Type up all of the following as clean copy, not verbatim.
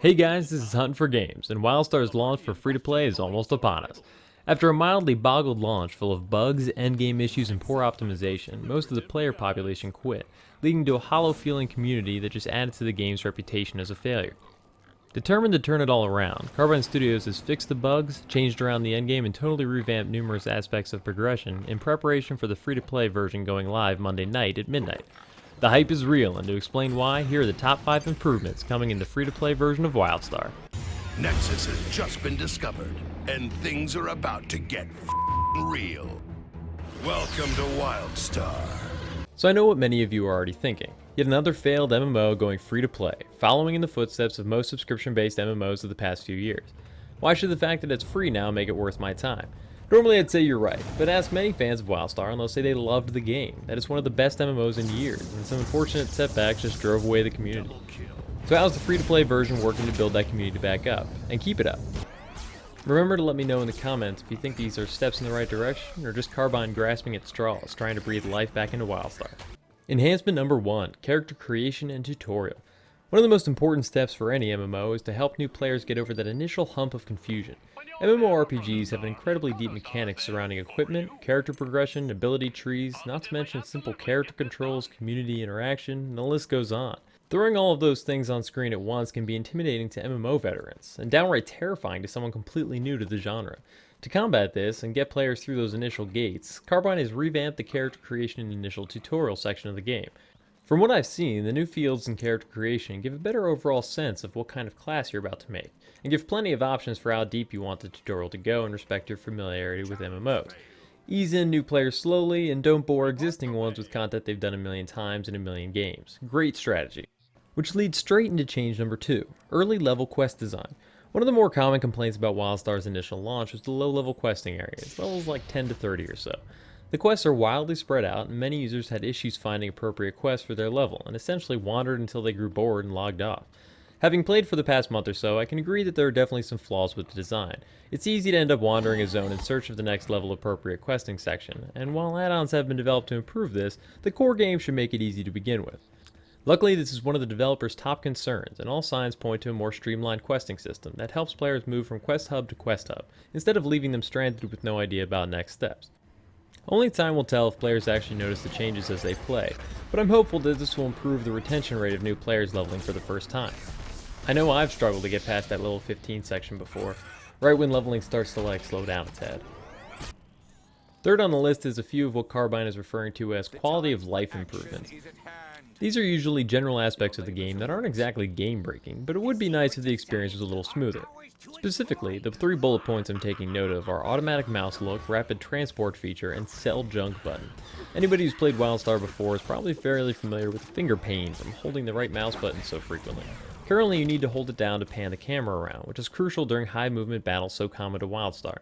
Hey guys, this is Huntin for Games, and Wildstar's launch for free-to-play is almost upon us. After a mildly boggled launch full of bugs, endgame issues, and poor optimization, most of the player population quit, leading to a hollow-feeling community that just added to the game's reputation as a failure. Determined to turn it all around, C.R.E.D. Studios has fixed the bugs, changed around the endgame, and totally revamped numerous aspects of progression in preparation for the free-to-play version going live Monday night at midnight. The hype is real, and to explain why, here are the top 5 improvements coming in the free-to-play version of Wildstar. Nexus has just been discovered, and things are about to get real. Welcome to Wildstar. So I know what many of you are already thinking. Yet another failed MMO going free-to-play, following in the footsteps of most subscription-based MMOs of the past few years. Why should the fact that it's free now make it worth my time? Normally I'd say you're right, but ask many fans of Wildstar and they'll say they loved the game, that it's one of the best MMOs in years, and some unfortunate setbacks just drove away the community. So how's the free-to-play version working to build that community back up, and keep it up? Remember to let me know in the comments if you think these are steps in the right direction, or just C.R.E.D. grasping at straws, trying to breathe life back into Wildstar. Enhancement number 1, character creation and tutorial. One of the most important steps for any MMO is to help new players get over that initial hump of confusion. MMORPGs have incredibly deep mechanics surrounding equipment, character progression, ability trees, not to mention simple character controls, community interaction, and the list goes on. Throwing all of those things on screen at once can be intimidating to MMO veterans, and downright terrifying to someone completely new to the genre. To combat this and get players through those initial gates, C.R.E.D. has revamped the character creation and initial tutorial section of the game. From what I've seen, the new fields in character creation give a better overall sense of what kind of class you're about to make, and give plenty of options for how deep you want the tutorial to go in respect to your familiarity with MMOs. Ease in new players slowly, and don't bore existing ones with content they've done a million times in a million games. Great strategy. Which leads straight into change number 2, early level quest design. One of the more common complaints about Wildstar's initial launch was the low level questing areas, levels like 10 to 30 or so. The quests are wildly spread out, and many users had issues finding appropriate quests for their level, and essentially wandered until they grew bored and logged off. Having played for the past month or so, I can agree that there are definitely some flaws with the design. It's easy to end up wandering a zone in search of the next level appropriate questing section, and while add-ons have been developed to improve this, the core game should make it easy to begin with. Luckily, this is one of the developers' top concerns, and all signs point to a more streamlined questing system that helps players move from quest hub to quest hub, instead of leaving them stranded with no idea about next steps. Only time will tell if players actually notice the changes as they play, but I'm hopeful that this will improve the retention rate of new players leveling for the first time. I know I've struggled to get past that level 15 section before, right when leveling starts to slow down a tad. Third on the list is a few of what C.R.E.D. is referring to as quality of life improvements. These are usually general aspects of the game that aren't exactly game-breaking, but it would be nice if the experience was a little smoother. Specifically, the 3 bullet points I'm taking note of are automatic mouse look, rapid transport feature, and sell junk button. Anybody who's played Wildstar before is probably fairly familiar with finger pain from holding the right mouse button so frequently. Currently, you need to hold it down to pan the camera around, which is crucial during high movement battles so common to Wildstar.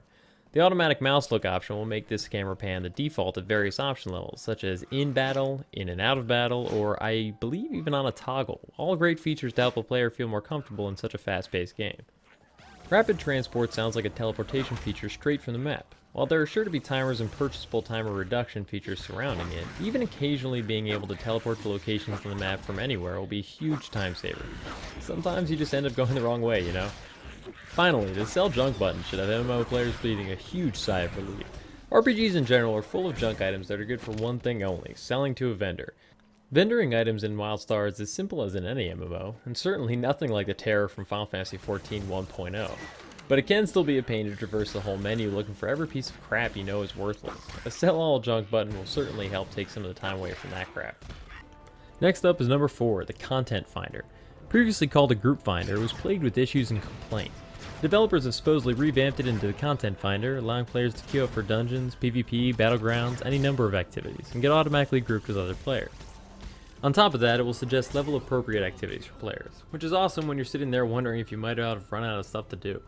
The automatic mouse look option will make this camera pan the default at various option levels, such as in battle, in and out of battle, or I believe even on a toggle. All great features to help a player feel more comfortable in such a fast-paced game. Rapid transport sounds like a teleportation feature straight from the map. While there are sure to be timers and purchasable timer reduction features surrounding it, even occasionally being able to teleport to locations on the map from anywhere will be a huge time saver. Sometimes you just end up going the wrong way, you know? Finally, the sell junk button should have MMO players breathing a huge sigh of relief. RPGs in general are full of junk items that are good for one thing only, selling to a vendor. Vendoring items in Wildstar is as simple as in any MMO, and certainly nothing like the terror from Final Fantasy XIV 1.0. But it can still be a pain to traverse the whole menu looking for every piece of crap you know is worthless. A sell all junk button will certainly help take some of the time away from that crap. Next up is number 4, the content finder. Previously called a group finder, it was plagued with issues and complaints. Developers have supposedly revamped it into the content finder, allowing players to queue up for dungeons, PvP, battlegrounds, any number of activities, and get automatically grouped with other players. On top of that, it will suggest level appropriate activities for players, which is awesome when you're sitting there wondering if you might have run out of stuff to do.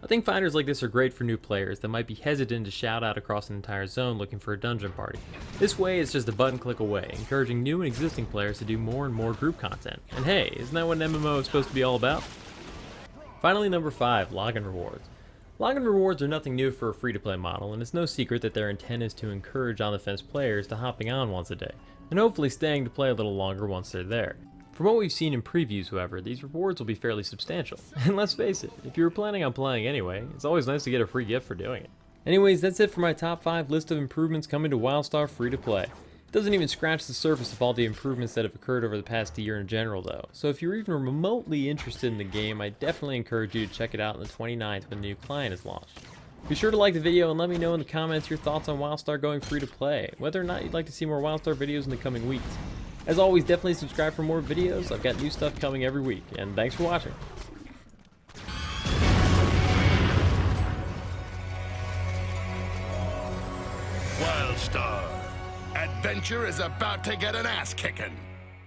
I think finders like this are great for new players that might be hesitant to shout out across an entire zone looking for a dungeon party. This way, it's just a button click away, encouraging new and existing players to do more and more group content. And hey, isn't that what an MMO is supposed to be all about? Finally, number 5, login rewards. Login rewards are nothing new for a free-to-play model, and it's no secret that their intent is to encourage on-the-fence players to hopping on once a day, and hopefully staying to play a little longer once they're there. From what we've seen in previews, however, these rewards will be fairly substantial. And let's face it, if you were planning on playing anyway, it's always nice to get a free gift for doing it. Anyways, that's it for my top 5 list of improvements coming to Wildstar free to play. It doesn't even scratch the surface of all the improvements that have occurred over the past year in general though, so if you're even remotely interested in the game, I definitely encourage you to check it out on the 29th when the new client is launched. Be sure to like the video and let me know in the comments your thoughts on Wildstar going free to play, whether or not you'd like to see more Wildstar videos in the coming weeks. As always, definitely subscribe for more videos. I've got new stuff coming every week, and thanks for watching. Wildstar. Adventure is about to get an ass kicking.